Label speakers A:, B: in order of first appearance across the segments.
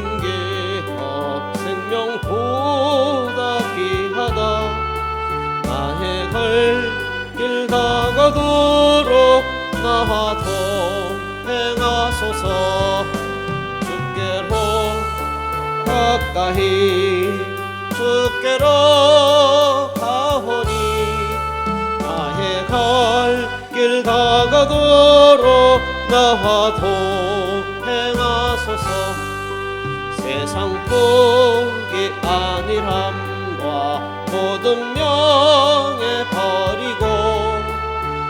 A: 신기하고 생명보다 귀하다. 나의 갈 길 다가도록 나와 동행하소서. 주께로 가까이 주께로 가오니 나의 갈 길 다가도록 나와 동행하소서. 세상 복이 아니함과 모든 명예 버리고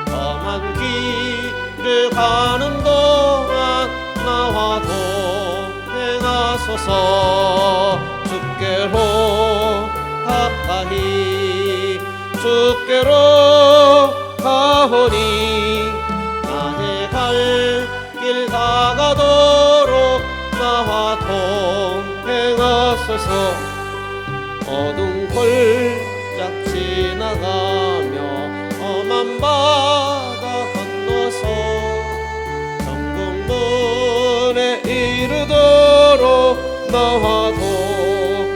A: 험한 길을 가는 동안 나와 동행하소서. 주께로 가까이 주께로 가오니 나의 갈 길 다가도록 나와 동행하소서. 어두운 골짝 지나가며 험한 바다 건너서 정금문에 이르도록 나와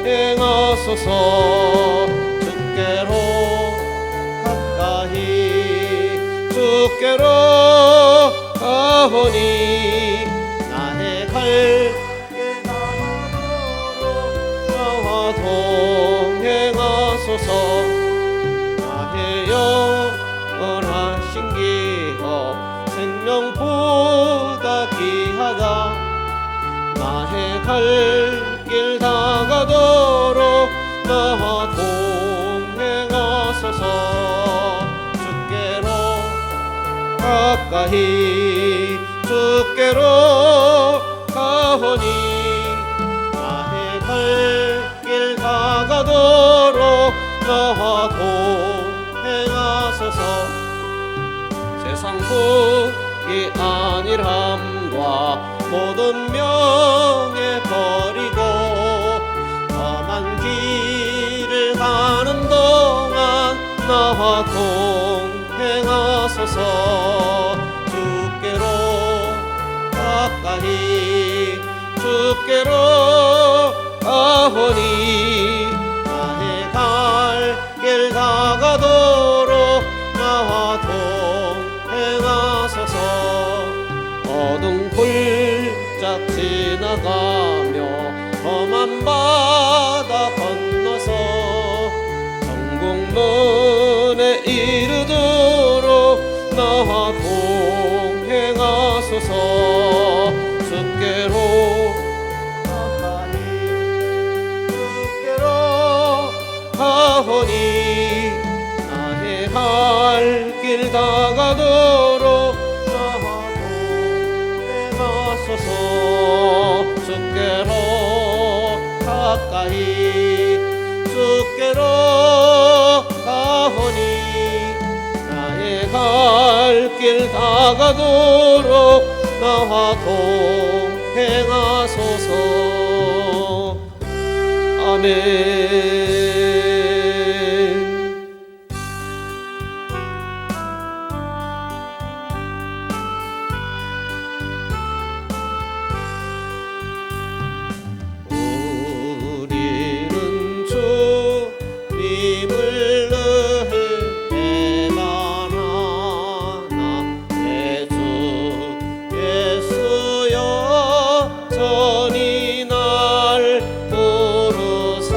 A: 동행하소서. 주께로 가까이 주께로 가오니 나의 갈 길 다가도록 나와 동행하소서. 나의 영원하신 기업 생명보다 귀하다. 나의 갈 길 다가도록 나와 동행하소서. 주께로 가까이 주께로 가오니 나의 갈 길 다가도록 나와 동행하소서. 세상 복이 아니함과 모든 명예 버리고 험한 길을 가는 동안 나와 동행하소서. 주께로 가까이 주께로 가오니 나의 갈 길 다가도록 나와 동행하소서. 어두운 골짝 지나가며 험한 바다 건너서 정금문에 이르도록 나와 동행하소서. 주께로 가까이 주께로 가오니 나의 갈 길 다가도록 나와 동행하소서. 주께로 가까이 주께로 가오니 나의 갈 길 다가도록 나와 동행하소서. 아멘.
B: 전이 날 부르사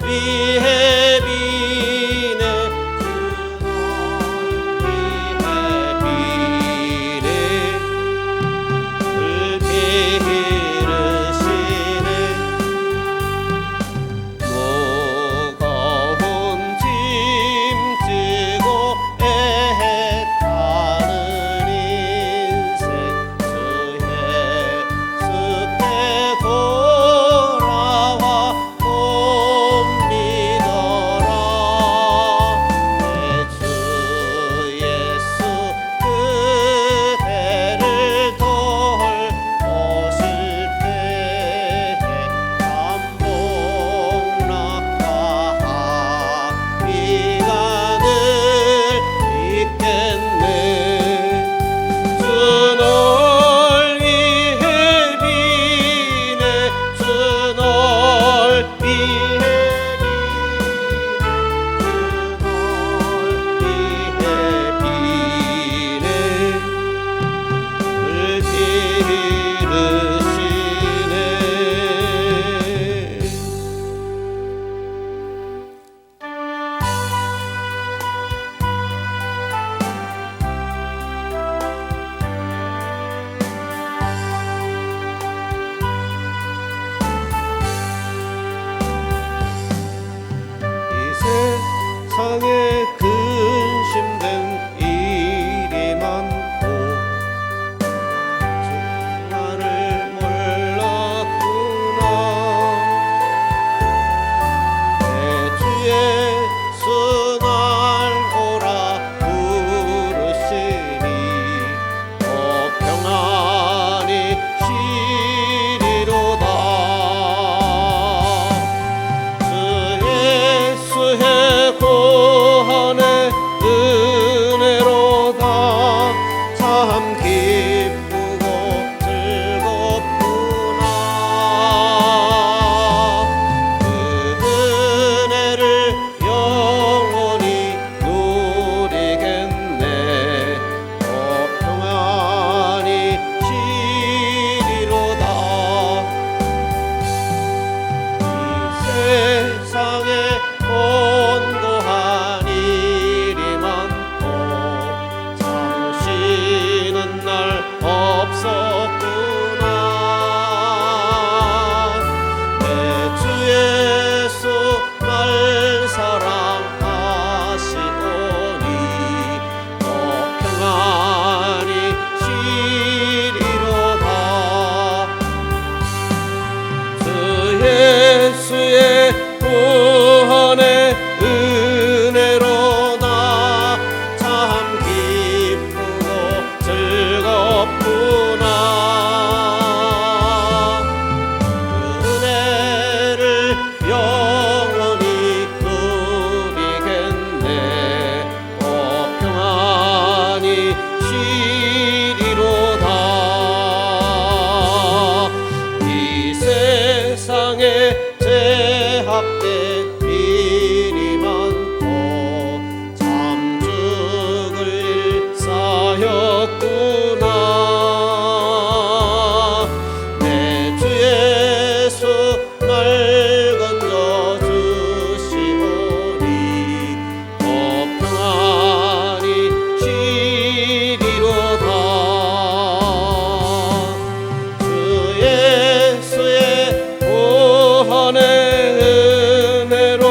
A: 위해 비네 주 널 위해 비네 불 기르시네 무거운 짐 지고 애타는 인생 주의 숲에 돌아와 옵니더라 내 주 예수 그대를 돌보실 때에 감복락과 합의가 늘 있겠네 주 널 위해 비네 주 널 위해 비네 불 기르시네 이 세상에 근심된 일이 많고 나를 몰랐구나 내 주 예수 날 오라 부르시니 더 평안히 쉬리로다 주 예수의 구원의 은혜로다 참 기쁘고 즐겁구나 그 은혜를 영원히 누리겠네 더 평안히 쉬리로다 이 세상에 온고한 일이 많고 참으시는 날 없었구나 내 주 예수 날 사랑하시오니 더 평안히 쉬리로다 주 예수의 구원의 은혜로다 참 기쁘고 즐겁구나 그 은혜를 영원히 누리겠네 더 평안히 쉬리로다 이 세상에 제약된 일이 많고 참 죽을 일 쌓였구나 내 주 예수 날 건져 주시오니 더 평안히 쉬리로다 주 예수의 구원의 은혜로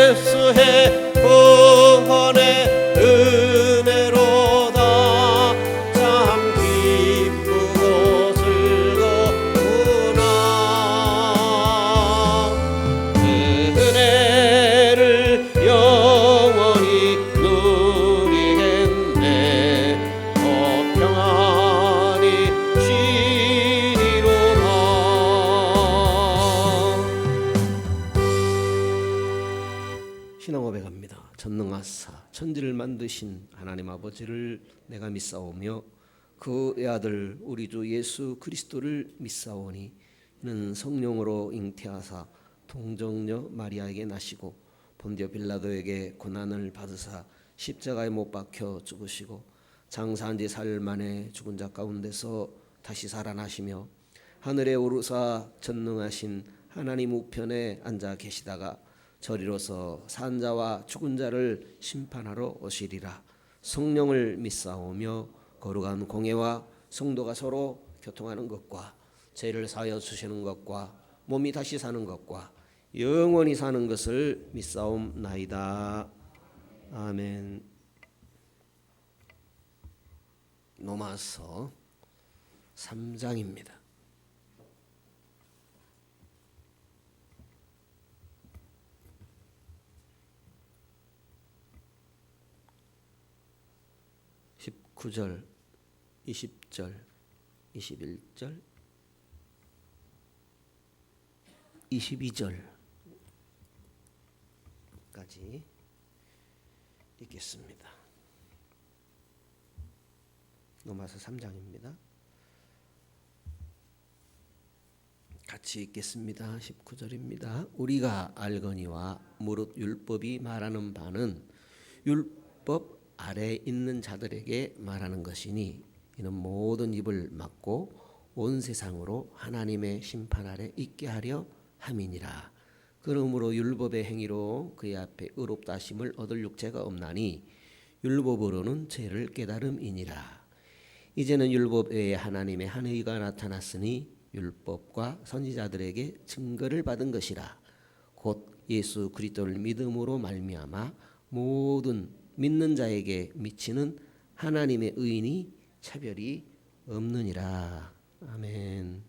A: 예수의 구원의 은혜로다. 참 기쁘고 즐거우나. 그 은혜를 영원히 누리겠네. 더 평안히 쉬리로다. 신앙 고백합니다. 전능하사 천지를 만드신 하나님 아버지를 내가 믿사오며 그 아들 우리 주 예수 그리스도를 믿사오니 이는 성령으로 잉태하사 동정녀 마리아에게 나시고 본디오 빌라도에게 고난을 받으사 십자가에 못 박혀 죽으시고 장사한 지 사흘 만에 죽은 자 가운데서 다시 살아나시며 하늘에 오르사 전능하신 하나님 우편에 앉아 계시다가 저리로서 산 자와 죽은 자를 심판하러 오시리라. 성령을 믿사오며 거룩한 공예와 성도가 서로 교통하는 것과 죄를 사하여 주시는 것과 몸이 다시 사는 것과 영원히 사는 것을 믿사옵나이다. 아멘. 로마서 3장입니다. 19절, 20절, 21절, 22절까지 읽겠습니다. 로마서 3장입니다. 같이 읽겠습니다. 19절입니다. 우리가 알거니와 무릇 율법이 말하는 바는 율법 아래 있는 자들에게 말하는 것이니 이는 모든 입을 막고 온 세상으로 하나님의 심판 아래 있게 하려 함이니라. 그러므로 율법의 행위로 그의 앞에 의롭다 하심을 얻을 육체가 없나니 율법으로는 죄를 깨달음이니라. 이제는 율법 외에 하나님의 한 의가 나타났으니 율법과 선지자들에게 증거를 받은 것이라. 곧 예수 그리스도를 믿음으로 말미암아 모든 믿는 자에게 미치는 하나님의 의인이 차별이 없느니라. 아멘.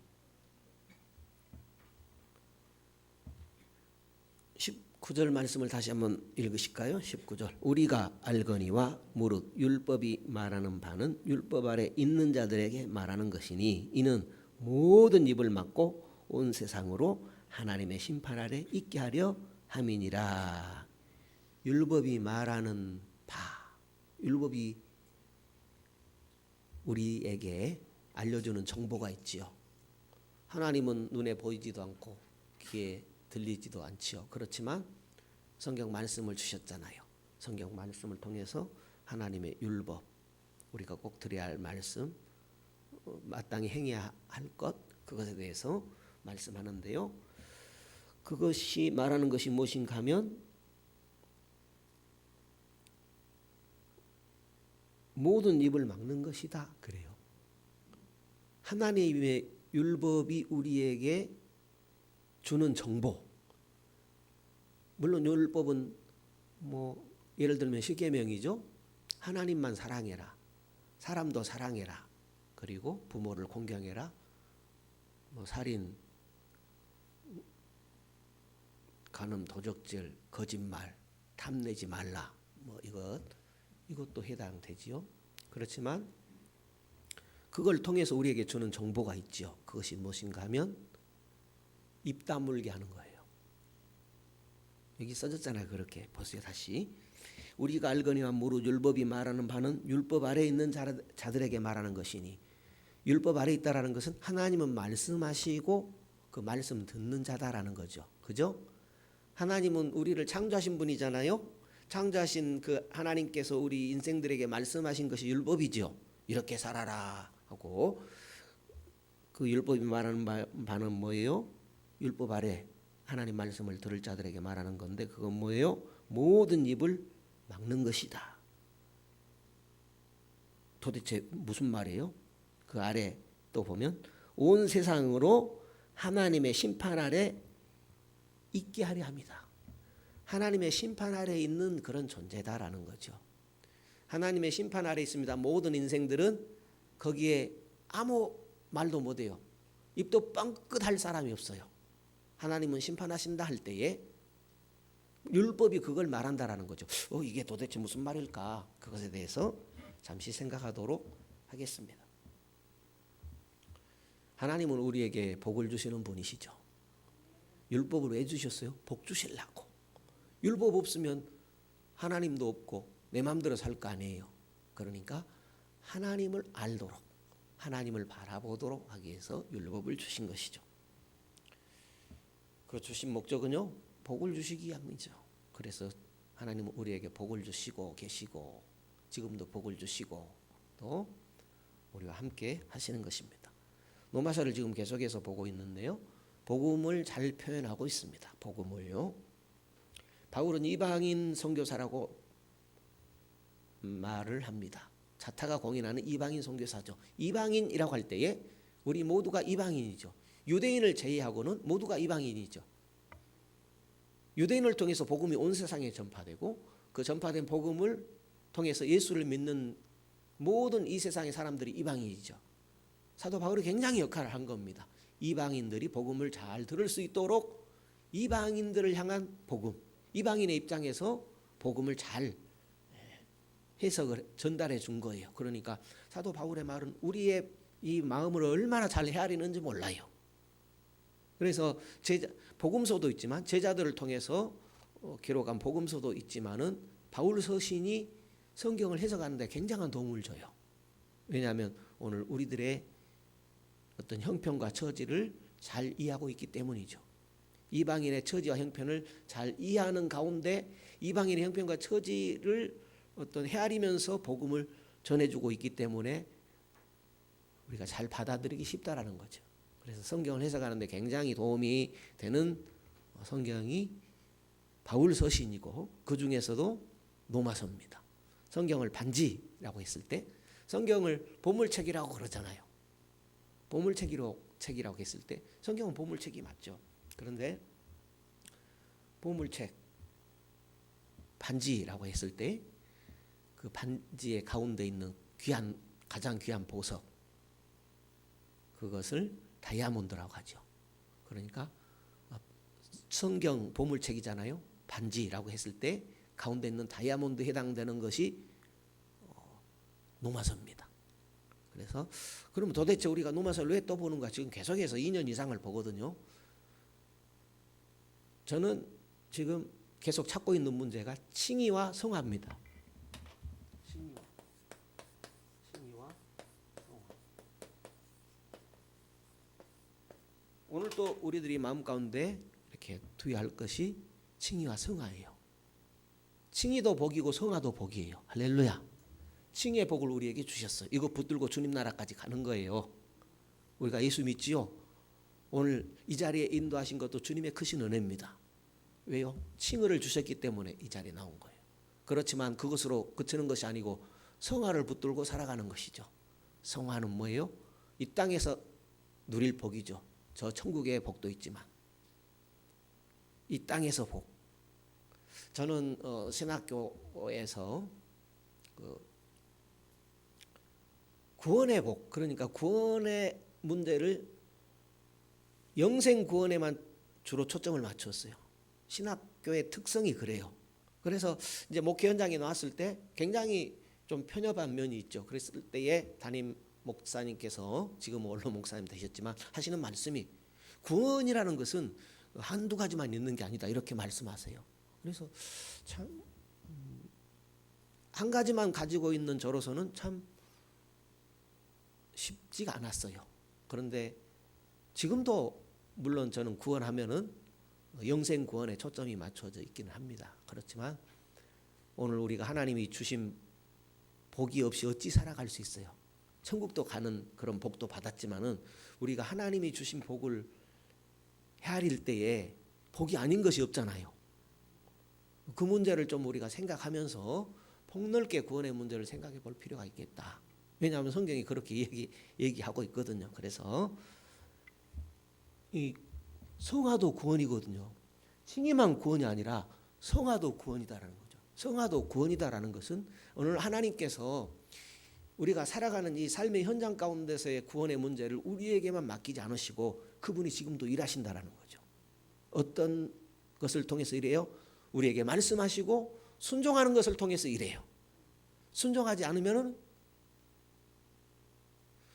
A: 19절 말씀을 다시 한번 읽으실까요? 19절. 우리가 알거니와 무릇 율법이 말하는 바는 율법 아래 있는 자들에게 말하는 것이니 이는 모든 입을 막고 온 세상으로 하나님의 심판 아래 있게 하려 함이니라. 율법이 말하는 바, 율법이 우리에게 알려주는 정보가 있지요. 하나님은 눈에 보이지도 않고 귀에 들리지도 않지요. 그렇지만 성경 말씀을 주셨잖아요. 성경 말씀을 통해서 하나님의 율법, 우리가 꼭 드려야 할 말씀, 마땅히 행해야 할 것, 그것에 대해서 말씀하는데요. 그것이 말하는 것이 무엇인가 하면 모든 입을 막는 것이다 그래요. 하나님의 율법이 우리에게 주는 정보. 물론 율법은 예를 들면 십계명이죠. 하나님만 사랑해라. 사람도 사랑해라. 그리고 부모를 공경해라. 살인, 간음, 도적질, 거짓말, 탐내지 말라. 이것도 해당되지요. 그렇지만 그걸 통해서 우리에게 주는 정보가 있죠. 그것이 무엇인가 하면 입 다물게 하는 거예요. 여기 써졌잖아요. 그렇게 보세요. 다시. 우리가 알거니와 무릇 율법이 말하는 바는 율법 아래 있는 자들에게 말하는 것이니, 율법 아래 있다라는 것은 하나님은 말씀하시고 그 말씀 듣는 자다라는 거죠. 그죠? 하나님은 우리를 창조하신 분이잖아요. 창조하신 그 하나님께서 우리 인생들에게 말씀하신 것이 율법이죠. 이렇게 살아라 하고, 그 율법이 말하는 바는 뭐예요? 율법 아래 하나님 말씀을 들을 자들에게 말하는 건데, 그건 뭐예요? 모든 입을 막는 것이다. 도대체 무슨 말이에요? 그 아래 또 보면 온 세상으로 하나님의 심판 아래 있게 하려 합니다. 하나님의 심판 아래에 있는 그런 존재다라는 거죠. 하나님의 심판 아래에 있습니다. 모든 인생들은 거기에 아무 말도 못해요. 입도 뻥끗할 사람이 없어요. 하나님은 심판하신다 할 때에 율법이 그걸 말한다라는 거죠. 이게 도대체 무슨 말일까? 그것에 대해서 잠시 생각하도록 하겠습니다. 하나님은 우리에게 복을 주시는 분이시죠. 율법을 왜 주셨어요? 복 주시려고. 율법 없으면 하나님도 없고 내 마음대로 살 거 아니에요. 그러니까 하나님을 알도록, 하나님을 바라보도록 하기 위해서 율법을 주신 것이죠. 그 주신 목적은요, 복을 주시기 위함이죠. 그래서 하나님은 우리에게 복을 주시고 계시고 지금도 복을 주시고 또 우리와 함께 하시는 것입니다. 노마서를 지금 계속해서 보고 있는데요, 복음을 잘 표현하고 있습니다. 복음을요. 바울은 이방인 선교사라고 말을 합니다. 자타가 공인하는 이방인 선교사죠. 이방인이라고 할 때에 우리 모두가 이방인이죠. 유대인을 제외하고는 모두가 이방인이죠. 유대인을 통해서 복음이 온 세상에 전파되고 그 전파된 복음을 통해서 예수를 믿는 모든 이 세상의 사람들이 이방인이죠. 사도 바울이 굉장히 역할을 한 겁니다. 이방인들이 복음을 잘 들을 수 있도록 이방인들을 향한 복음, 이방인의 입장에서 복음을 잘 해석을 전달해 준 거예요. 그러니까 사도 바울의 말은 우리의 이 마음을 얼마나 잘 헤아리는지 몰라요. 그래서 복음서도 있지만 제자들을 통해서 기록한 복음서도 있지만은 바울 서신이 성경을 해석하는 데 굉장한 도움을 줘요. 왜냐하면 오늘 우리들의 어떤 형편과 처지를 잘 이해하고 있기 때문이죠. 이방인의 처지와 형편을 잘 이해하는 가운데 이방인의 형편과 처지를 어떤 헤아리면서 복음을 전해주고 있기 때문에 우리가 잘 받아들이기 쉽다라는 거죠. 그래서 성경을 해석하는데 굉장히 도움이 되는 성경이 바울 서신이고 그 중에서도 로마서입니다. 성경을 반지라고 했을 때 성경을 보물책이라고 그러잖아요. 보물책이라고 했을 때 성경은 보물책이 맞죠. 그런데 보물책 반지라고 했을 때 그 반지의 가운데 있는 가장 귀한 보석, 그것을 다이아몬드라고 하죠. 그러니까 성경 보물책이잖아요. 반지라고 했을 때 가운데 있는 다이아몬드에 해당되는 것이 노마서입니다. 그래서 그러면 도대체 우리가 노마서를 왜 또 보는가? 지금 계속해서 2년 이상을 보거든요. 저는 지금 계속 찾고 있는 문제가 칭의와 성화입니다. 칭의와 성화. 오늘 또 우리들이 마음 가운데 이렇게 두야할 것이 칭의와 성화예요. 칭의도 복이고 성화도 복이에요. 할렐루야. 칭의의 복을 우리에게 주셨어요. 이거 붙들고 주님 나라까지 가는 거예요. 우리가 예수 믿지요? 오늘 이 자리에 인도하신 것도 주님의 크신 은혜입니다. 왜요? 칭의를 주셨기 때문에 이 자리에 나온 거예요. 그렇지만 그것으로 그치는 것이 아니고 성화를 붙들고 살아가는 것이죠. 성화는 뭐예요? 이 땅에서 누릴 복이죠. 저 천국의 복도 있지만 이 땅에서 복. 저는 신학교에서 구원의 복, 그러니까 구원의 문제를 영생 구원에만 주로 초점을 맞췄어요. 신학교의 특성이 그래요. 그래서 이제 목회 현장에 나왔을 때 굉장히 좀 편협한 면이 있죠. 그랬을 때에 담임 목사님께서 지금 원로 목사님 되셨지만 하시는 말씀이 구원이라는 것은 한두 가지만 있는 게 아니다 이렇게 말씀하세요. 그래서 참 한 가지만 가지고 있는 저로서는 참 쉽지가 않았어요. 그런데 지금도 물론 저는 구원하면은 영생 구원에 초점이 맞춰져 있기는 합니다. 그렇지만 오늘 우리가 하나님이 주신 복이 없이 어찌 살아갈 수 있어요? 천국도 가는 그런 복도 받았지만은 우리가 하나님이 주신 복을 헤아릴 때에 복이 아닌 것이 없잖아요. 그 문제를 좀 우리가 생각하면서 폭넓게 구원의 문제를 생각해 볼 필요가 있겠다. 왜냐하면 성경이 그렇게 얘기하고 있거든요. 그래서 이 성화도 구원이거든요. 칭의만 구원이 아니라 성화도 구원이다라는 거죠. 성화도 구원이다라는 것은 오늘 하나님께서 우리가 살아가는 이 삶의 현장 가운데서의 구원의 문제를 우리에게만 맡기지 않으시고 그분이 지금도 일하신다라는 거죠. 어떤 것을 통해서 일해요? 우리에게 말씀하시고 순종하는 것을 통해서 일해요. 순종하지 않으면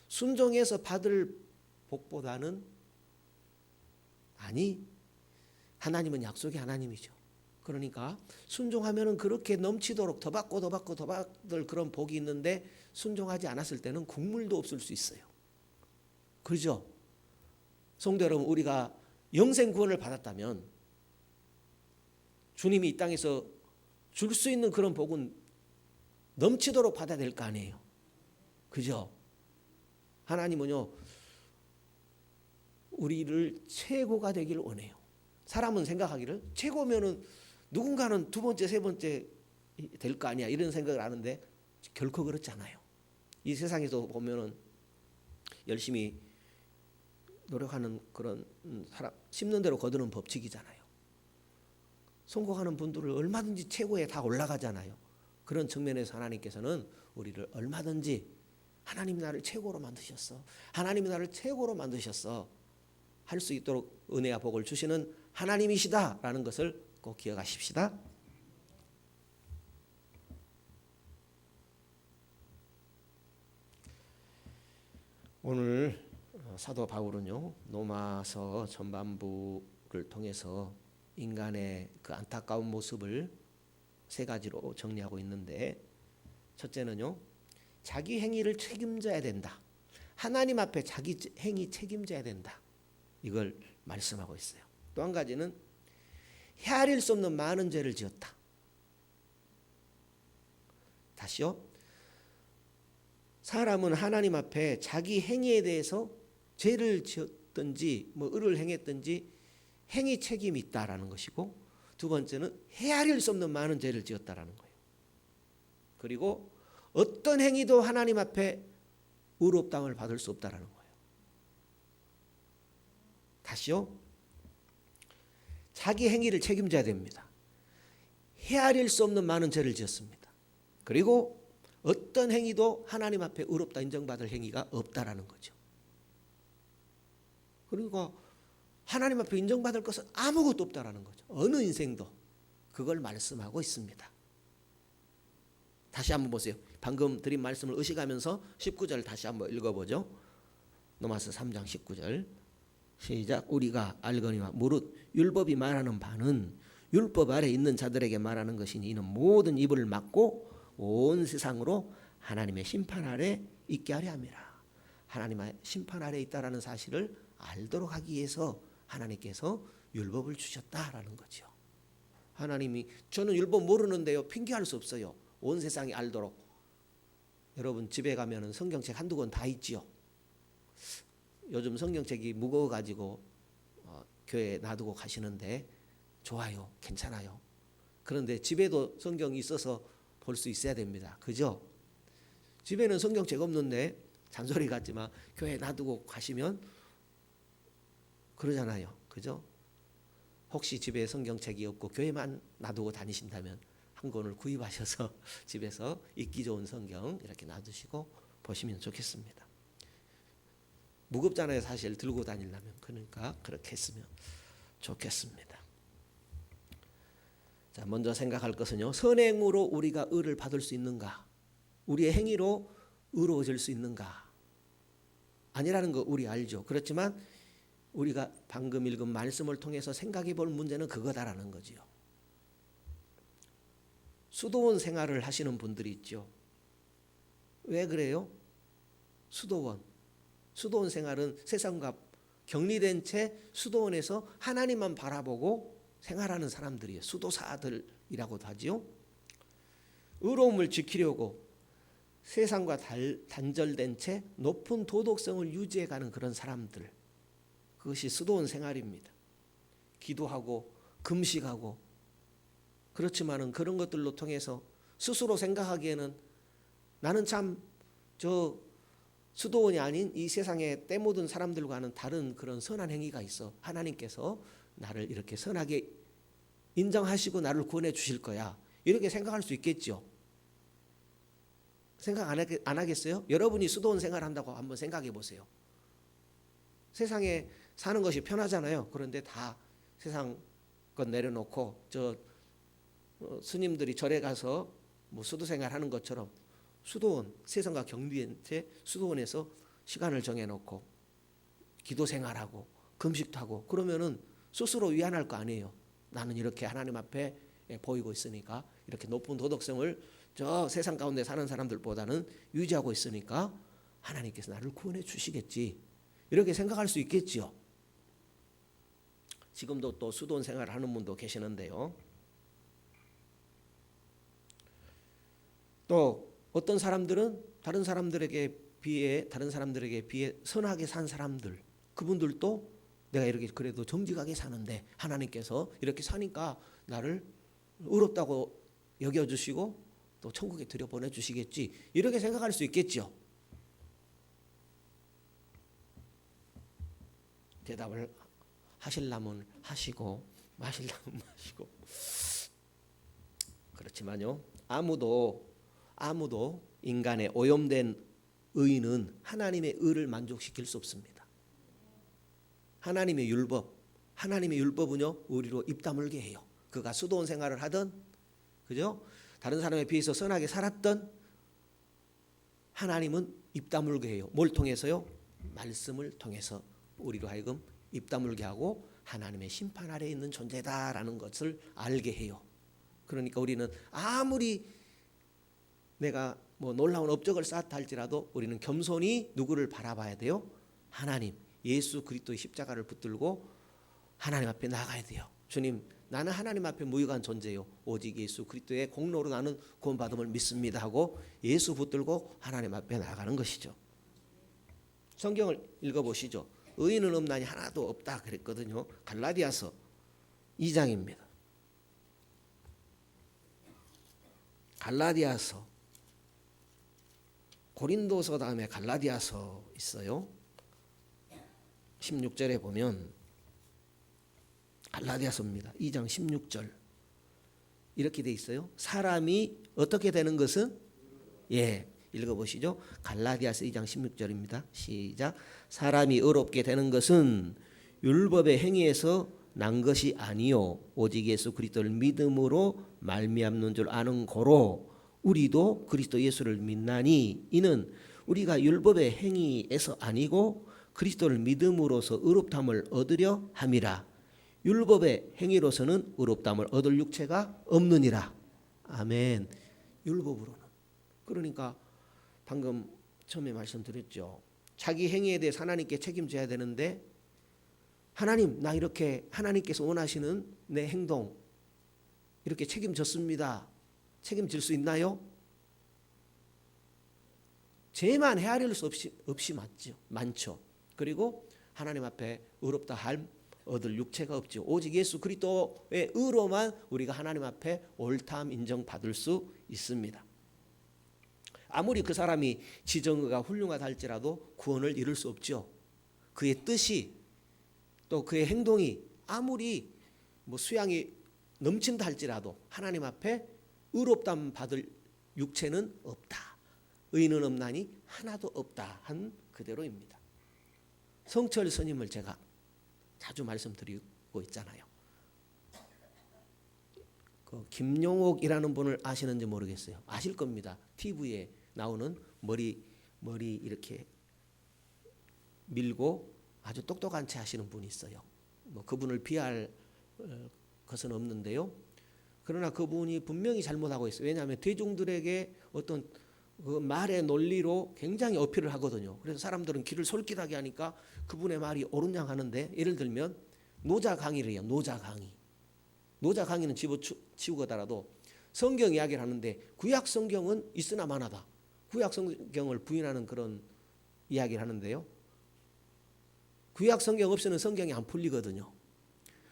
A: 순종해서 받을 복보다는 아니, 하나님은 약속의 하나님이죠. 그러니까 순종하면 그렇게 넘치도록 더 받고 더 받고 더 받을 그런 복이 있는데 순종하지 않았을 때는 국물도 없을 수 있어요. 그렇죠? 성도 여러분, 우리가 영생 구원을 받았다면 주님이 이 땅에서 줄 수 있는 그런 복은 넘치도록 받아야 될 거 아니에요. 그죠? 하나님은요, 우리를 최고가 되기를 원해요. 사람은 생각하기를 최고면은 누군가는 두 번째, 세 번째 될 거 아니야, 이런 생각을 하는데 결코 그렇지 않아요. 이 세상에서 보면은 열심히 노력하는 그런 사람, 심는 대로 거두는 법칙이잖아요. 성공하는 분들을 얼마든지 최고에 다 올라가잖아요. 그런 측면에서 하나님께서는 우리를 얼마든지 하나님이 나를 최고로 만드셨어, 하나님이 나를 최고로 만드셨어 할 수 있도록 은혜와 복을 주시는 하나님이시다라는 것을 꼭 기억하십시다. 오늘 사도 바울은요, 로마서 전반부를 통해서 인간의 그 안타까운 모습을 세 가지로 정리하고 있는데, 첫째는요, 자기 행위를 책임져야 된다. 하나님 앞에 자기 행위 책임져야 된다. 이걸 말씀하고 있어요. 또 한 가지는 헤아릴 수 없는 많은 죄를 지었다. 다시요. 사람은 하나님 앞에 자기 행위에 대해서 죄를 지었든지 뭐 의를 행했든지 행위 책임이 있다라는 것이고, 두 번째는 헤아릴 수 없는 많은 죄를 지었다라는 거예요. 그리고 어떤 행위도 하나님 앞에 의롭다함을 받을 수 없다라는 거예요. 다시요. 자기 행위를 책임져야 됩니다. 헤아릴 수 없는 많은 죄를 지었습니다. 그리고 어떤 행위도 하나님 앞에 의롭다 인정받을 행위가 없다라는 거죠. 그러니까 하나님 앞에 인정받을 것은 아무것도 없다라는 거죠. 어느 인생도. 그걸 말씀하고 있습니다. 다시 한번 보세요. 방금 드린 말씀을 의식하면서 19절 다시 한번 읽어보죠. 로마서 3장 19절 시작. 우리가 알거니와 무릇 율법이 말하는 바는 율법 아래 있는 자들에게 말하는 것이니 이는 모든 입을 막고 온 세상으로 하나님의 심판 아래 있게 하려 함이라. 하나님의 심판 아래 있다라는 사실을 알도록 하기 위해서 하나님께서 율법을 주셨다라는 거죠. 하나님이 저는 율법 모르는데요, 핑계할 수 없어요. 온 세상이 알도록. 여러분 집에 가면은 성경책 한두 권 다 있지요. 요즘 성경책이 무거워가지고 교회에 놔두고 가시는데 좋아요, 괜찮아요. 그런데 집에도 성경이 있어서 볼 수 있어야 됩니다. 그죠? 집에는 성경책 없는데 잔소리 같지만 교회에 놔두고 가시면 그러잖아요. 그죠? 혹시 집에 성경책이 없고 교회만 놔두고 다니신다면 한 권을 구입하셔서 집에서 읽기 좋은 성경 이렇게 놔두시고 보시면 좋겠습니다. 무겁잖아요, 사실 들고 다니려면. 그러니까 그렇게 했으면 좋겠습니다. 자, 먼저 생각할 것은요, 선행으로 우리가 의를 받을 수 있는가? 우리의 행위로 의로워질 수 있는가? 아니라는 거 우리 알죠. 그렇지만 우리가 방금 읽은 말씀을 통해서 생각해 볼 문제는 그거다라는 거지요. 수도원 생활을 하시는 분들이 있죠. 왜 그래요? 수도원 생활은 세상과 격리된 채 수도원에서 하나님만 바라보고 생활하는 사람들이에요. 수도사들이라고도 하지요. 의로움을 지키려고 세상과 단절된 채 높은 도덕성을 유지해가는 그런 사람들, 그것이 수도원 생활입니다. 기도하고 금식하고. 그렇지만은 그런 것들로 통해서 스스로 생각하기에는 나는 참 저 수도원이 아닌 이 세상의 때 모든 사람들과는 다른 그런 선한 행위가 있어. 하나님께서 나를 이렇게 선하게 인정하시고 나를 구원해 주실 거야. 이렇게 생각할 수 있겠죠. 생각 안 하겠어요? 여러분이 수도원 생활한다고 한번 생각해 보세요. 세상에 사는 것이 편하잖아요. 그런데 다 세상 것 내려놓고 스님들이 절에 가서 뭐 수도 생활하는 것처럼 수도원, 세상과 격리된 채 수도원에서 시간을 정해놓고 기도 생활하고 금식도 하고 그러면은 스스로 위안할 거 아니에요. 나는 이렇게 하나님 앞에 보이고 있으니까 이렇게 높은 도덕성을 저 세상 가운데 사는 사람들보다는 유지하고 있으니까 하나님께서 나를 구원해 주시겠지. 이렇게 생각할 수 있겠지요. 지금도 또 수도원 생활을 하는 분도 계시는데요. 또 어떤 사람들은 다른 사람들에게 비해 선하게 산 사람들, 그분들도 내가 이렇게 그래도 정직하게 사는데 하나님께서 이렇게 사니까 나를 의롭다고 여겨주시고 또 천국에 들여보내주시겠지, 이렇게 생각할 수 있겠죠. 대답을 하시려면 하시고 마시려면 마시고. 그렇지만요, 아무도 인간의 오염된 의는 하나님의 의를 만족시킬 수 없습니다. 하나님의 율법은요 우리로 입 다물게 해요. 그가 수도원 생활을 하든 그죠? 다른 사람에 비해서 선하게 살았던 하나님은 입 다물게 해요. 뭘 통해서요? 말씀을 통해서 우리로 하여금 입 다물게 하고 하나님의 심판 아래에 있는 존재다라는 것을 알게 해요. 그러니까 우리는 아무리 내가 뭐 놀라운 업적을 쌓았다 할지라도 우리는 겸손히 누구를 바라봐야 돼요? 하나님, 예수 그리스도의 십자가를 붙들고 하나님 앞에 나가야 돼요. 주님, 나는 하나님 앞에 무익한 존재요. 오직 예수 그리스도의 공로로 나는 구원받음을 믿습니다 하고 예수 붙들고 하나님 앞에 나가는 것이죠. 성경을 읽어보시죠. 의인은 없나니 하나도 없다 그랬거든요. 갈라디아서 2장입니다. 갈라디아서, 고린도서 다음에 갈라디아서 있어요. 16절에 보면 갈라디아서입니다. 2장 16절 이렇게 돼 있어요. 사람이 어떻게 되는 것은 읽어보시죠. 갈라디아서 2장 16절입니다. 시작. 사람이 의롭게 되는 것은 율법의 행위에서 난 것이 아니요 오직 예수 그리스도를 믿음으로 말미암는 줄 아는 고로 우리도 그리스도 예수를 믿나니 이는 우리가 율법의 행위에서 아니고 그리스도를 믿음으로써 의롭다함을 얻으려 함이라. 율법의 행위로서는 의롭다함을 얻을 육체가 없느니라. 아멘. 율법으로는. 그러니까 방금 처음에 말씀드렸죠. 자기 행위에 대해 하나님께 책임져야 되는데 하나님, 나 이렇게 하나님께서 원하시는 내 행동 이렇게 책임졌습니다. 책임질 수 있나요? 죄만 헤아릴 수 없이 많죠. 그리고 하나님 앞에 의롭다 할 얻을 육체가 없죠. 오직 예수 그리스도의 의로만 우리가 하나님 앞에 옳다함 인정받을 수 있습니다. 아무리 그 사람이 지정의가 훌륭하다 할지라도 구원을 이룰 수 없죠. 그의 뜻이 또 그의 행동이 아무리 수양이 넘친다 할지라도 하나님 앞에 의롭다함 받을 육체는 없다. 의인은 없나니 하나도 없다 한 그대로입니다. 성철 스님을 제가 자주 말씀드리고 있잖아요. 그 김용옥이라는 분을 아시는지 모르겠어요. 아실 겁니다. TV에 나오는 머리 이렇게 밀고 아주 똑똑한 채 하시는 분이 있어요. 그분을 비할 것은 없는데요. 그러나 그분이 분명히 잘못하고 있어요. 왜냐하면 대중들에게 어떤 그 말의 논리로 굉장히 어필을 하거든요. 그래서 사람들은 귀를 솔깃하게 하니까 그분의 말이 옳으냐 하는데, 예를 들면 노자 강의를 해요. 노자 강의는 집어치우고더라도 성경 이야기를 하는데 구약 성경은 있으나 마나다. 구약 성경을 부인하는 그런 이야기를 하는데요. 구약 성경 없이는 성경이 안 풀리거든요.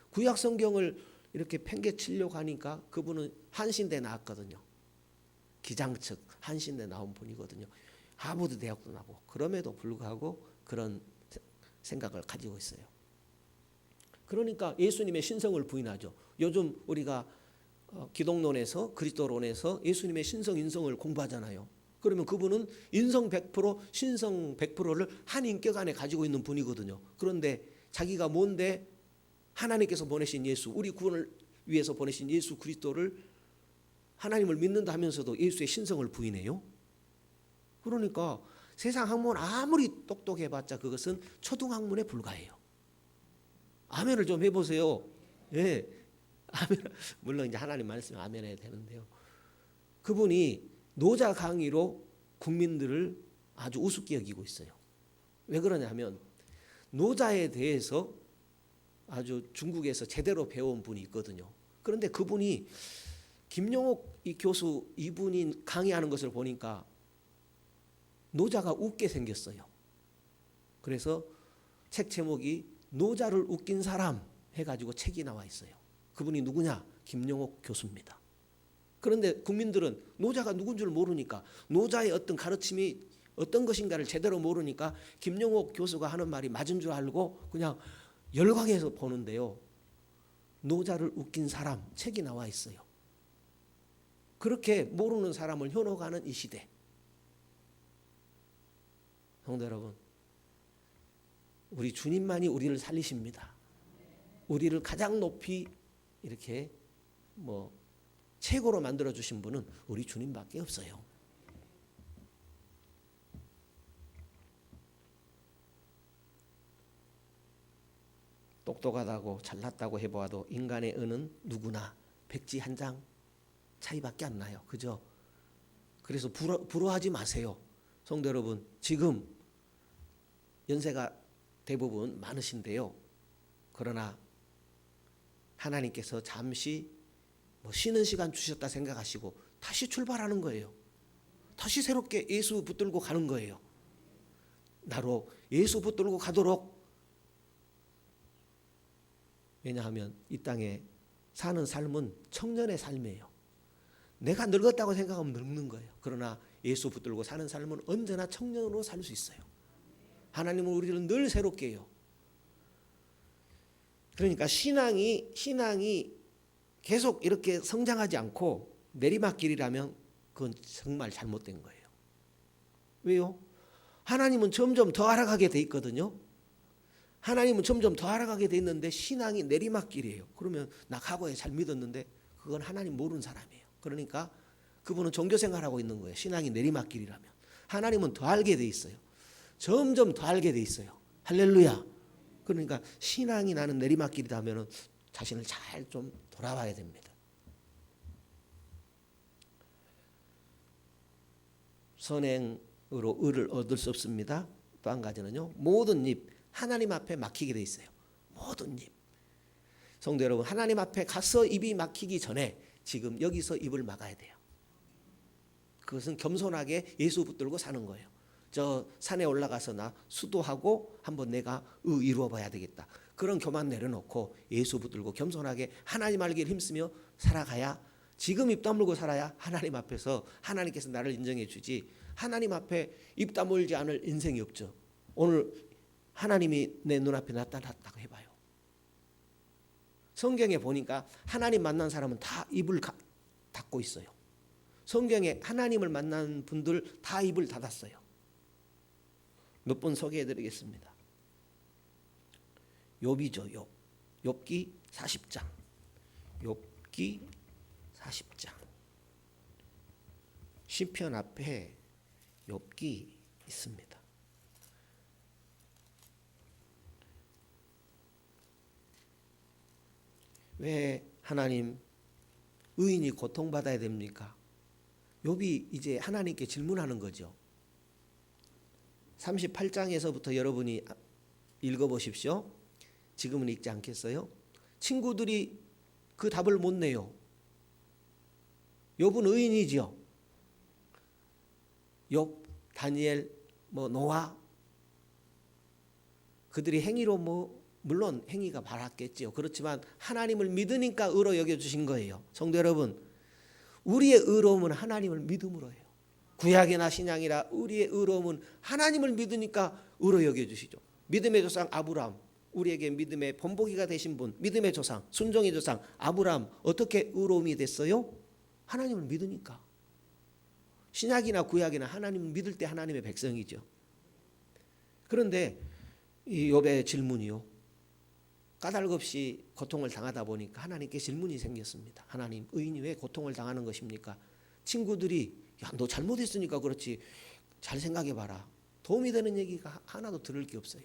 A: 구약 성경을 이렇게 팽개치려고 하니까 그분은 한신대 나왔거든요. 기장측 한신대 나온 분이거든요. 하버드 대학도 나고. 그럼에도 불구하고 그런 생각을 가지고 있어요. 그러니까 예수님의 신성을 부인하죠. 요즘 우리가 기독론에서 그리스도론에서 예수님의 신성 인성을 공부하잖아요. 그러면 그분은 인성 100% 신성 100%를 한 인격 안에 가지고 있는 분이거든요. 그런데 자기가 뭔데 하나님께서 보내신 예수, 우리 구원을 위해서 보내신 예수 그리스도를 하나님을 믿는다 하면서도 예수의 신성을 부인해요. 그러니까 세상 학문 아무리 똑똑해봤자 그것은 초등학문에 불과해요. 아멘을 좀 해보세요. 예, 아멘. 물론 이제 하나님 말씀 아멘 해야 되는데요. 그분이 노자 강의로 국민들을 아주 우습게 여기고 있어요. 왜 그러냐면 노자에 대해서 아주 중국에서 제대로 배운 분이 있거든요. 그런데 그분이 김용옥 이 교수 이분이 강의하는 것을 보니까 노자가 웃게 생겼어요. 그래서 책 제목이 노자를 웃긴 사람 해가지고 책이 나와 있어요. 그분이 누구냐? 김용옥 교수입니다. 그런데 국민들은 노자가 누군 줄 모르니까 노자의 어떤 가르침이 어떤 것인가를 제대로 모르니까 김용옥 교수가 하는 말이 맞은 줄 알고 그냥 열광해서 보는데요. 노자를 웃긴 사람 책이 나와 있어요. 그렇게 모르는 사람을 현혹하는 이 시대. 성도 여러분, 우리 주님만이 우리를 살리십니다. 우리를 가장 높이 이렇게 최고로 만들어 주신 분은 우리 주님밖에 없어요. 똑똑하다고 잘났다고 해보아도 인간의 은은 누구나 백지 한 장 차이밖에 안 나요. 그죠? 그래서 부러워하지 마세요. 성도 여러분, 지금 연세가 대부분 많으신데요. 그러나 하나님께서 잠시 쉬는 시간 주셨다 생각하시고 다시 출발하는 거예요. 다시 새롭게 예수 붙들고 가는 거예요. 나로 예수 붙들고 가도록. 왜냐하면 이 땅에 사는 삶은 청년의 삶이에요. 내가 늙었다고 생각하면 늙는 거예요. 그러나 예수 붙들고 사는 삶은 언제나 청년으로 살 수 있어요. 하나님은 우리를 늘 새롭게 해요. 그러니까 신앙이 계속 이렇게 성장하지 않고 내리막길이라면 그건 정말 잘못된 거예요. 왜요? 하나님은 점점 더 알아가게 돼 있거든요. 하나님은 점점 더 알아가게 돼 있는데 신앙이 내리막길이에요. 그러면 나 과거에 잘 믿었는데 그건 하나님 모르는 사람이에요. 그러니까 그분은 종교생활하고 있는 거예요. 신앙이 내리막길이라면. 하나님은 더 알게 돼 있어요. 점점 더 알게 돼 있어요. 할렐루야. 그러니까 신앙이 나는 내리막길이라면 자신을 잘 좀 돌아봐야 됩니다. 선행으로 의를 얻을 수 없습니다. 또 한 가지는요. 모든 입 하나님 앞에 막히게 돼 있어요. 모든 입. 성도 여러분, 하나님 앞에 가서 입이 막히기 전에 지금 여기서 입을 막아야 돼요. 그것은 겸손하게 예수 붙들고 사는 거예요. 저 산에 올라가서 나 수도하고 한번 내가 이루어 봐야 되겠다. 그런 교만 내려놓고 예수 붙들고 겸손하게 하나님 알기를 힘쓰며 살아가야, 지금 입 다물고 살아야 하나님 앞에서 하나님께서 나를 인정해 주지, 하나님 앞에 입 다물지 않을 인생이 없죠. 오늘 하나님이 내 눈앞에 나타났다고 해봐요. 성경에 보니까 하나님 만난 사람은 다 입을 닫고 있어요. 성경에 하나님을 만난 분들 다 입을 닫았어요. 몇 번 소개해 드리겠습니다. 욥이죠. 욥기 40장. 욥기 40장. 시편 앞에 욥기 있습니다. 왜 하나님 의인이 고통받아야 됩니까? 욥이 이제 하나님께 질문하는 거죠. 38장에서부터 여러분이 읽어보십시오. 지금은 읽지 않겠어요? 친구들이 그 답을 못 내요. 욥은 의인이죠. 욥, 다니엘, 노아, 그들이 행위로 물론 행위가 바랐겠지요. 그렇지만 하나님을 믿으니까 의로 여겨주신 거예요. 성도 여러분, 우리의 의로움은 하나님을 믿음으로 해요. 구약이나 신약이라 우리의 의로움은 하나님을 믿으니까 의로 여겨주시죠. 믿음의 조상 아브라함, 우리에게 믿음의 본보기가 되신 분, 믿음의 조상, 순종의 조상 아브라함 어떻게 의로움이 됐어요? 하나님을 믿으니까. 신약이나 구약이나 하나님을 믿을 때 하나님의 백성이죠. 그런데 이 욥의 질문이요, 까닭없이 고통을 당하다 보니까 하나님께 질문이 생겼습니다. 하나님, 의인이 왜 고통을 당하는 것입니까? 친구들이 야, 너 잘못했으니까 그렇지, 잘 생각해봐라. 도움이 되는 얘기가 하나도 들을 게 없어요.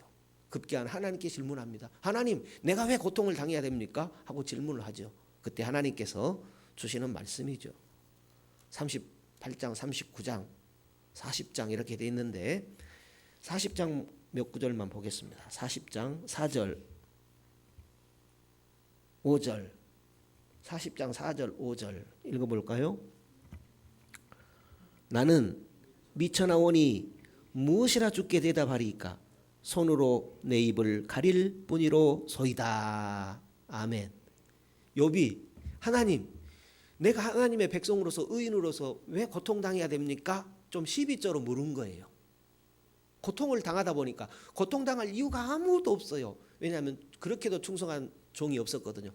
A: 급기야 하나님께 질문합니다. 하나님, 내가 왜 고통을 당해야 됩니까? 하고 질문을 하죠. 그때 하나님께서 주시는 말씀이죠. 38장, 39장, 40장 이렇게 돼 있는데 40장 몇 구절만 보겠습니다. 40장 4절 5절 40장 4절 5절 읽어볼까요? 나는 미쳐나오니 무엇이라 주께 대답하리이까? 손으로 내 입을 가릴 뿐이로 소이다. 아멘. 욥이 하나님, 내가 하나님의 백성으로서 의인으로서 왜 고통당해야 됩니까? 좀 시비적으로 물은 거예요. 고통을 당하다 보니까 고통당할 이유가 아무것도 없어요. 왜냐하면 그렇게도 충성한 종이 없었거든요.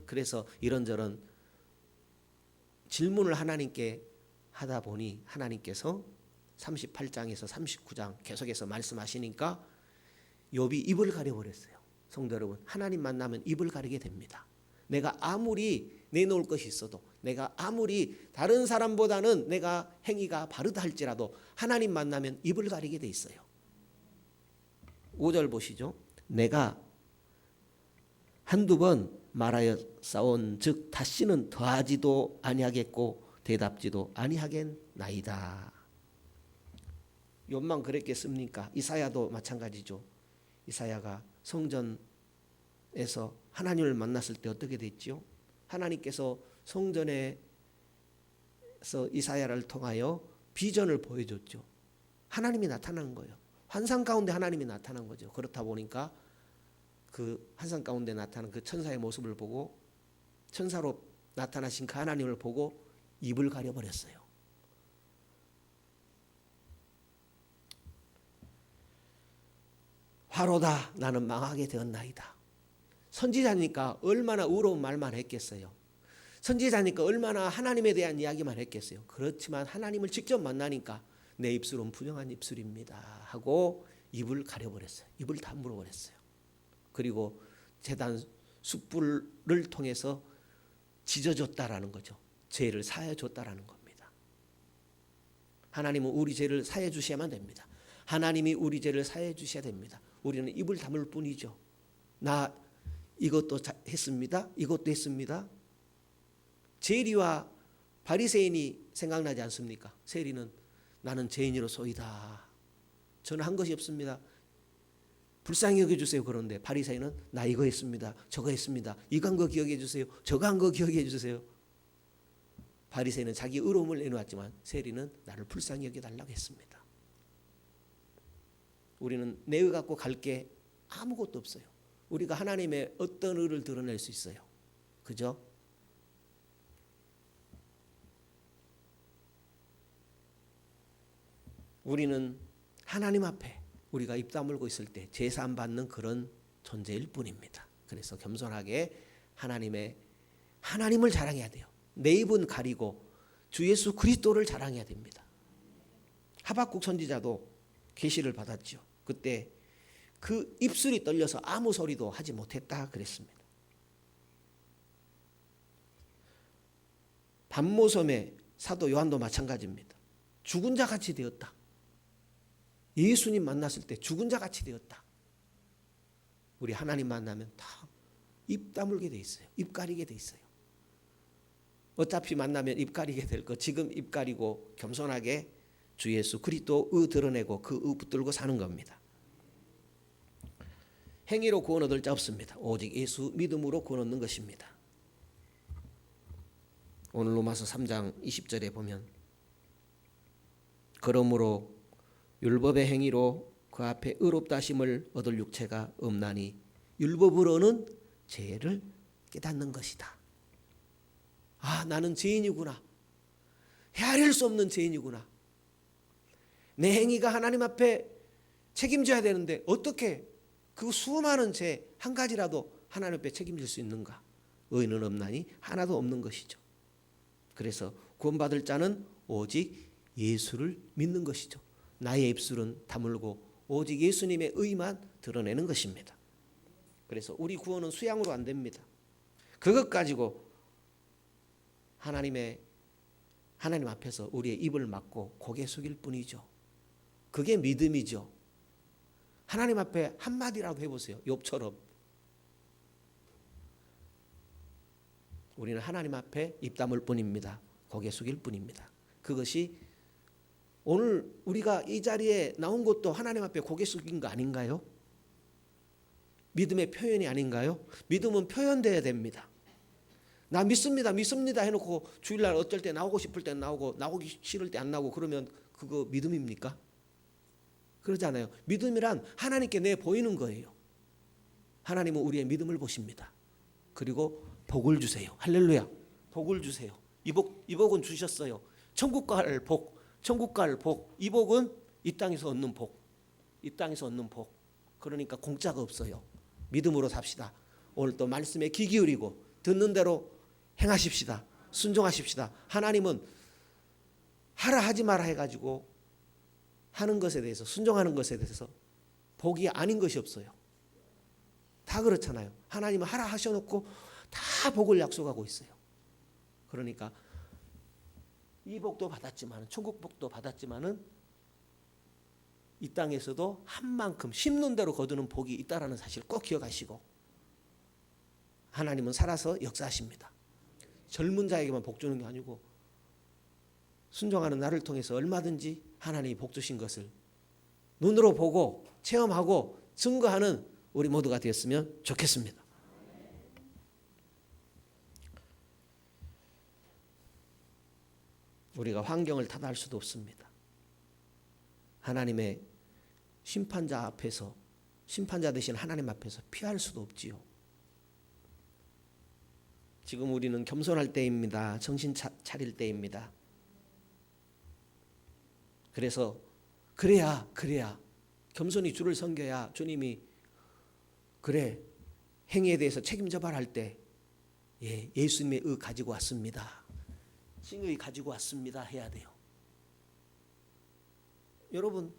A: 그래서 이런저런 질문을 하나님께 하다 보니 하나님께서 38장에서 39장 계속해서 말씀하시니까 욥이 입을 가려버렸어요. 성도 여러분, 하나님 만나면 입을 가리게 됩니다. 내가 아무리 내놓을 것이 있어도, 내가 아무리 다른 사람보다는 내가 행위가 바르다 할지라도 하나님 만나면 입을 가리게 돼 있어요. 5절 보시죠. 내가 한두 번 말하여 싸운 즉 다시는 더하지도 아니하겠고 대답지도 아니하겠나이다. 욥만 그랬겠습니까? 이사야도 마찬가지죠. 이사야가 성전에서 하나님을 만났을 때 어떻게 됐죠? 하나님께서 성전에서 이사야를 통하여 비전을 보여줬죠. 하나님이 나타난 거예요. 환상 가운데 하나님이 나타난 거죠. 그렇다 보니까 그 환상 가운데 나타난 그 천사의 모습을 보고, 천사로 나타나신 그 하나님을 보고 입을 가려버렸어요. 화로다, 나는 망하게 되었나이다. 선지자니까 얼마나 의로운 말만 했겠어요. 선지자니까 얼마나 하나님에 대한 이야기만 했겠어요. 그렇지만 하나님을 직접 만나니까 내 입술은 부정한 입술입니다 하고 입을 가려버렸어요. 입을 다물어버렸어요. 그리고 제단 숯불을 통해서 지져줬다라는 거죠. 죄를 사해줬다라는 겁니다. 하나님은 우리 죄를 사해 주셔야만 됩니다. 하나님이 우리 죄를 사해 주셔야 됩니다. 우리는 입을 다물 뿐이죠. 나 이것도 했습니다. 이것도 했습니다. 세리와 바리새인이 생각나지 않습니까? 세리는 나는 죄인으로소이다. 저는 한 것이 없습니다. 불쌍히 여겨주세요. 그런데 바리새인은 나 이거 했습니다. 저거 했습니다. 이거 한 거 기억해 주세요. 저거 한 거 기억해 주세요. 바리새인은 자기 의로움을 내놓았지만 세리는 나를 불쌍히 여겨달라고 했습니다. 우리는 내 의 갖고 갈 게 아무것도 없어요. 우리가 하나님의 어떤 의를 드러낼 수 있어요? 그죠? 우리는 하나님 앞에 우리가 입 다물고 있을 때 제사함 받는 그런 존재일 뿐입니다. 그래서 겸손하게 하나님을 자랑해야 돼요. 내 입은 가리고 주 예수 그리스도를 자랑해야 됩니다. 하박국 선지자도 계시를 받았죠. 그때 그 입술이 떨려서 아무 소리도 하지 못했다 그랬습니다. 반모섬의 사도 요한도 마찬가지입니다. 죽은 자 같이 되었다. 예수님 만났을 때 죽은 자 같이 되었다. 우리 하나님 만나면 다 입 다물게 돼 있어요. 입 가리게 돼 있어요. 어차피 만나면 입 가리게 될 거 지금 입 가리고 겸손하게 주 예수 그리스도의 드러내고 그 의 붙들고 사는 겁니다. 행위로 구원 얻을 자 없습니다. 오직 예수 믿음으로 구원 얻는 것입니다. 오늘 로마서 3장 20절에 보면 그러므로 율법의 행위로 그 앞에 의롭다 하심을 얻을 육체가 없나니 율법으로는 죄를 깨닫는 것이다. 아, 나는 죄인이구나. 헤아릴 수 없는 죄인이구나. 내 행위가 하나님 앞에 책임져야 되는데 어떻게 그 수많은 죄 한 가지라도 하나님 앞에 책임질 수 있는가? 의인은 없나니 하나도 없는 것이죠. 그래서 구원받을 자는 오직 예수를 믿는 것이죠. 나의 입술은 다물고 오직 예수님의 의만 드러내는 것입니다. 그래서 우리 구원은 수양으로 안 됩니다. 그것 가지고 하나님 앞에서 우리의 입을 막고 고개 숙일 뿐이죠. 그게 믿음이죠. 하나님 앞에 한마디라도 해보세요. 욥처럼. 우리는 하나님 앞에 입 다물 뿐입니다. 고개 숙일 뿐입니다. 그것이 오늘 우리가 이 자리에 나온 것도 하나님 앞에 고개 숙인 거 아닌가요? 믿음의 표현이 아닌가요? 믿음은 표현돼야 됩니다. 나 믿습니다 해놓고 주일날 어쩔 때 나오고 싶을 때 나오고 나오기 싫을 때 안 나오고 그러면 그거 믿음입니까? 그러잖아요. 믿음이란 하나님께 내 보이는 거예요. 하나님은 우리의 믿음을 보십니다. 그리고 복을 주세요. 할렐루야. 복을 주세요. 이 복은 주셨어요. 천국 갈 복. 이 복은 이 땅에서 얻는 복. 그러니까 공짜가 없어요. 믿음으로 삽시다. 오늘 또 말씀에 귀 기울이고 듣는 대로 행하십시다. 순종하십시다. 하나님은 하라 하지 마라 해가지고 하는 것에 대해서, 순종하는 것에 대해서 복이 아닌 것이 없어요. 다 그렇잖아요. 하나님은 하라 하셔놓고 다 복을 약속하고 있어요. 그러니까 이 복도 받았지만, 천국 복도 받았지만은 이 땅에서도 한 만큼 심는 대로 거두는 복이 있다라는 사실 꼭 기억하시고, 하나님은 살아서 역사하십니다. 젊은 자에게만 복 주는 게 아니고 순종하는 나를 통해서 얼마든지 하나님이 복 주신 것을 눈으로 보고 체험하고 증거하는 우리 모두가 되었으면 좋겠습니다. 우리가 환경을 탓할 수도 없습니다. 하나님의 심판자 되신 하나님 앞에서 피할 수도 없지요. 지금 우리는 겸손할 때입니다. 정신 차릴 때입니다. 그래서 그래야 겸손히 주를 섬겨야 주님이 그래 행위에 대해서 책임져봐라 할 때 예수님의 의 가지고 왔습니다. 칭의 가지고 왔습니다 해야 돼요. 여러분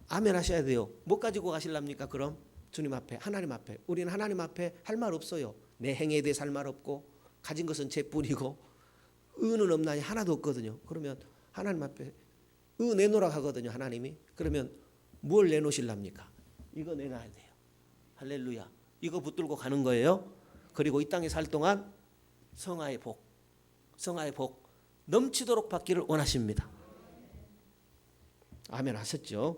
A: 아멘 하셔야 돼요. 뭐 가지고 가실랍니까? 그럼 주님 앞에, 하나님 앞에. 우리는 하나님 앞에 할 말 없어요. 내 행위에 대해서 할 말 없고 가진 것은 제뿐이고 의는 없나니 하나도 없거든요. 그러면 하나님 앞에 의 내놓으라 하거든요. 하나님이. 그러면 뭘 내놓으실랍니까? 이거 내놔야 돼요. 할렐루야. 이거 붙들고 가는 거예요. 그리고 이 땅에 살 동안 성화의 복 넘치도록 받기를 원하십니다. 아멘 하셨죠?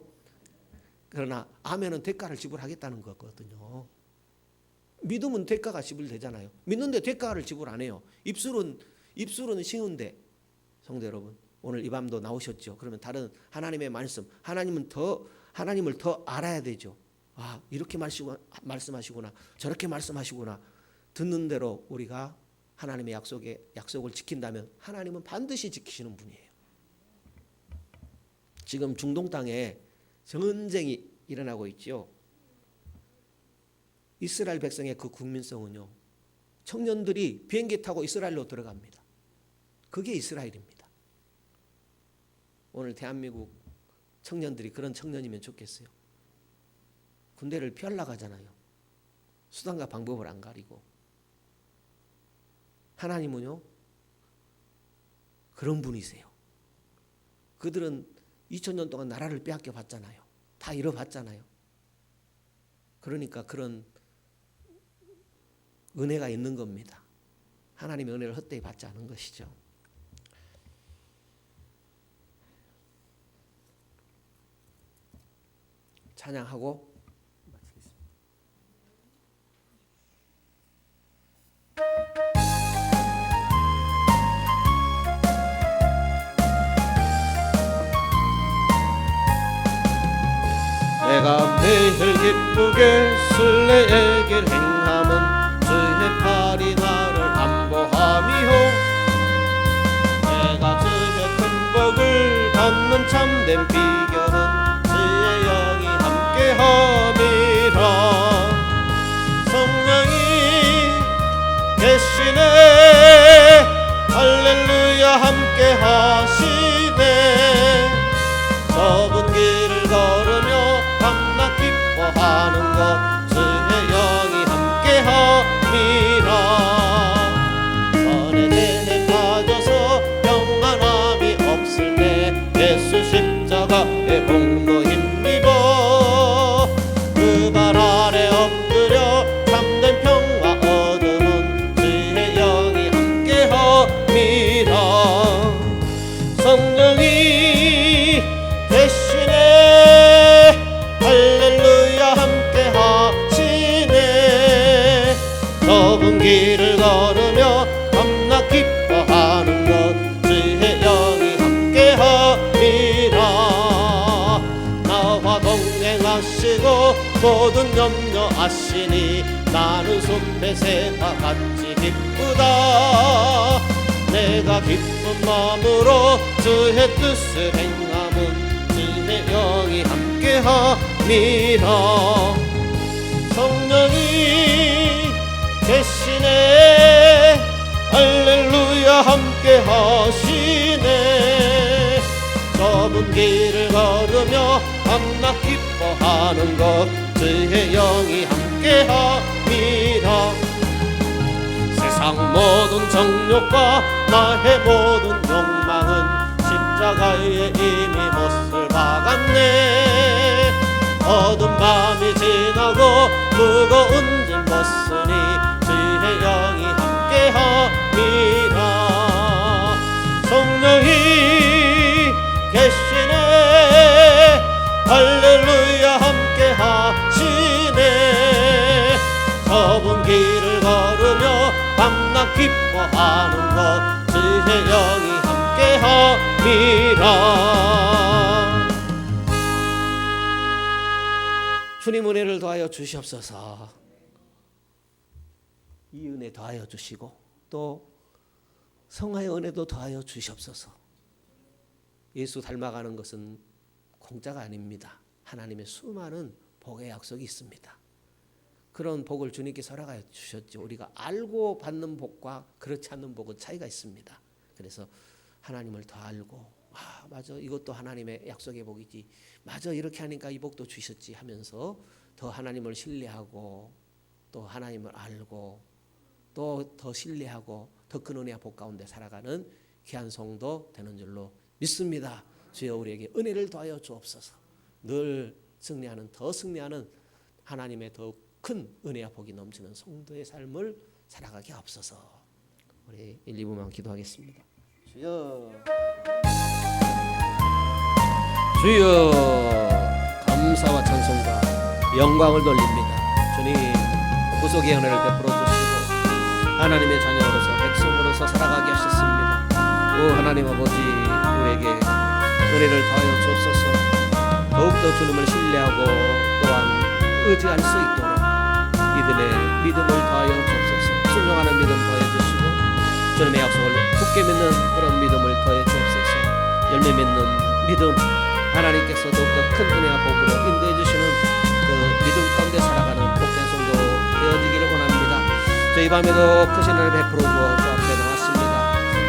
A: 그러나 아멘은 대가를 지불하겠다는 거거든요. 믿음은 대가가 지불되잖아요. 믿는데 대가를 지불 안 해요. 입술은 쉬운데, 성도 여러분 오늘 이 밤도 나오셨죠. 그러면 다른 하나님의 말씀, 하나님을 더 알아야 되죠. 아, 이렇게 말씀하시구나, 저렇게 말씀하시구나. 듣는 대로 우리가 하나님의 약속을 지킨다면 하나님은 반드시 지키시는 분이에요. 지금 중동 땅에 전쟁이 일어나고 있죠. 이스라엘 백성의 그 국민성은요, 청년들이 비행기 타고 이스라엘로 들어갑니다. 그게 이스라엘입니다. 오늘 대한민국 청년들이 그런 청년이면 좋겠어요. 군대를 피하려고 하잖아요. 수단과 방법을 안 가리고. 하나님은요 그런 분이세요. 그들은 2000년 동안 나라를 빼앗겨 봤잖아요. 다 잃어봤잖아요. 그러니까 그런 은혜가 있는 겁니다. 하나님의 은혜를 헛되이 받지 않은 것이죠. 찬양하고 마치겠습니다.
B: 내가 매일 기쁘게 순례의 길 행함은 주의 팔이 나를 안보함이요 내가 주의 큰 복을 받는 참된 비결은 주의 영이 함께함이라 함께 하시네. 좁은 길을 걸으며 밤낮 기뻐하는 것 주의 영이 함께 함이라. 선의 죄에 빠져서 평안함이 없을 때 예수 십자가의 공로 힘입어 그 발 아래 엎드려 참된 평화 얻음은 주의 영이 함께 함이라. 성령이 대신에 할렐루야 함께 하시네. 좁은 길을 걸으며 밤낮 기뻐하는 것 주의 영이 함께 함이라. 나와 동행하시고 모든 염려 아시니 나는 숲의 새와 같이 기쁘다. 내가 기쁜 마음으로 주의 뜻을 행함은 주의 영이 함께 함이라. 성령이 대신에 할렐루야 함께 하시네. 좁은 길을 걸으며 밤낮 기뻐하는 것 주의 영이 함께 함이라. 세상 모든 정욕과 나의 모든 욕망은 십자가에 이미 못을 박았네. 어두운 밤이 지나고 무거운 짐 벗으니 주의 영이 함께 함이라. 성령이 계시네. 할렐루야 함께 하시네. 좁은 길을 걸으며 밤낮 기뻐하는 것 주의 영이 함께 함이라. 주님 은혜를 더하여 주시옵소서. 이 은혜 더하여 주시고 또 성화의 은혜도 더하여 주시옵소서. 예수 닮아가는 것은 공짜가 아닙니다. 하나님의 수많은 복의 약속이 있습니다. 그런 복을 주님께서 허락하여 주셨죠. 우리가 알고 받는 복과 그렇지 않는 복은 차이가 있습니다. 그래서 하나님을 더 알고 맞아 이것도 하나님의 약속의 복이지, 맞아 이렇게 하니까 이 복도 주셨지 하면서 더 하나님을 신뢰하고 또 하나님을 알고 또 더 신뢰하고 더 큰 은혜와 복 가운데 살아가는 귀한 성도 되는 줄로 믿습니다. 주여 우리에게 은혜를 더하여 주옵소서. 늘 승리하는 더 승리하는 하나님의 더 큰 은혜와 복이 넘치는 성도의 삶을 살아가게 하옵소서. 우리 1, 2부만 기도하겠습니다. 주여 주여 감사와 찬송과 영광을 돌립니다. 주님 구속의 은혜를 베풀어 주시고 하나님의 자녀로서 백성으로서 살아가게 하셨습니다. 오 하나님 아버지 우리에게 은혜를 더하여 주옵소서. 더욱더 주님을 신뢰하고 또한 의지할 수 있도록 믿음의 믿음을 더하여 주옵소서. 순종하는 믿음 더해 주시고 주님의 약속을 굳게 믿는 그런 믿음을 더해 주옵소서. 열매 맺는 믿음, 하나님께서 더욱더 큰 은혜와 복으로 인도해 주시는 그 믿음 가운데 살아가는 복된 성도 되어지기를 원합니다. 저희 밤에도 크신 은혜를 베풀어 주어 주 앞에 나왔습니다.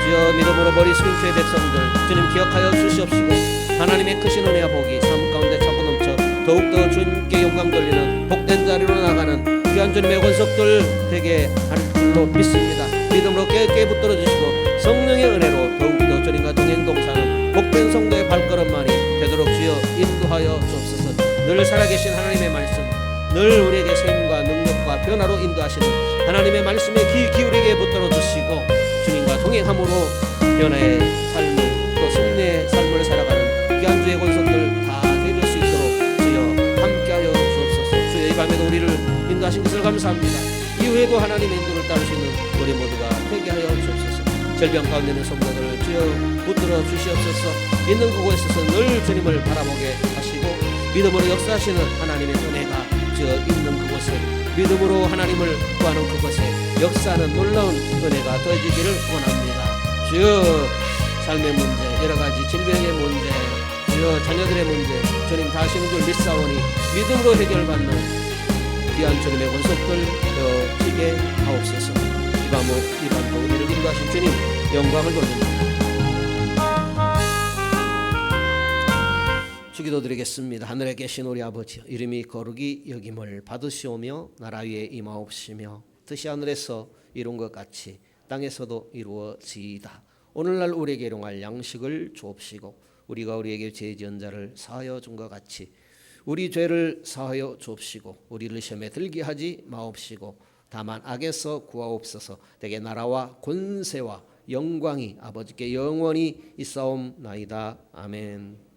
B: 주여 믿음으로 머리 숙인 주의 백성들 주님 기억하여 주시옵시고 하나님의 크신 은혜와 복이 삶 가운데 차고 넘쳐 더욱더 주님께 영광 돌리는 복된 자리로 나가는 귀한 주님의 권속들 되게 할 줄로 믿습니다. 믿음으로 깨끗게 붙들어 주시고 성령의 은혜로 더욱더 주님과 동행 동사는 복된 성도의 발걸음만이 되도록 주여 인도하여 주옵소서. 늘 살아계신 하나님의 말씀, 늘 우리에게 생과 능력과 변화로 인도하시는 하나님의 말씀에 귀 기울이게 붙들어 주시고 주님과 동행함으로 변화의 삶을 또 승리의 삶을 살아가는 귀한 주의 권속들 다 되릴 수 있도록 주여 함께하여 주옵소서. 주여 이 밤에도 우리를 인도하신 것을 감사합니다. 이후에도 하나님의 인도를 따르시는 우리 모두가 회개하여 주옵소서. 절병 가운데 있는 성도들을 주여 붙들어 주시옵소서. 있는 그곳에서 늘 주님을 바라보게 하시고 믿음으로 역사하시는 하나님의 은혜가 주여 있는 그곳에 믿음으로 하나님을 구하는 그곳에 역사하는 놀라운 은혜가 더해지기를 원합니다. 주여 삶의 문제, 여러 가지 질병의 문제, 주여 자녀들의 문제 주님 다 하시는 줄 믿사오니 믿음으로 해결받는 귀한 주님의 권속들 되어지게 하옵소서. 이 밤도 우리를 인도하신 주님 영광을 돌립니다.
A: 주기도드리겠습니다. 하늘에 계신 우리 아버지, 이름이 거룩히 여김을 받으시오며 나라 위에 임하옵시며 뜻이 하늘에서 이룬 것 같이 땅에서도 이루어지이다. 오늘날 우리에게 일용할 양식을 주옵시고 우리가 우리에게 죄 지은 자를 사하여 준 것 같이 우리 죄를 사하여 주옵시고 우리를 시험에 들게 하지 마옵시고 다만 악에서 구하옵소서. 대개 나라와 권세와 영광이 아버지께 영원히 있사옵나이다. 아멘.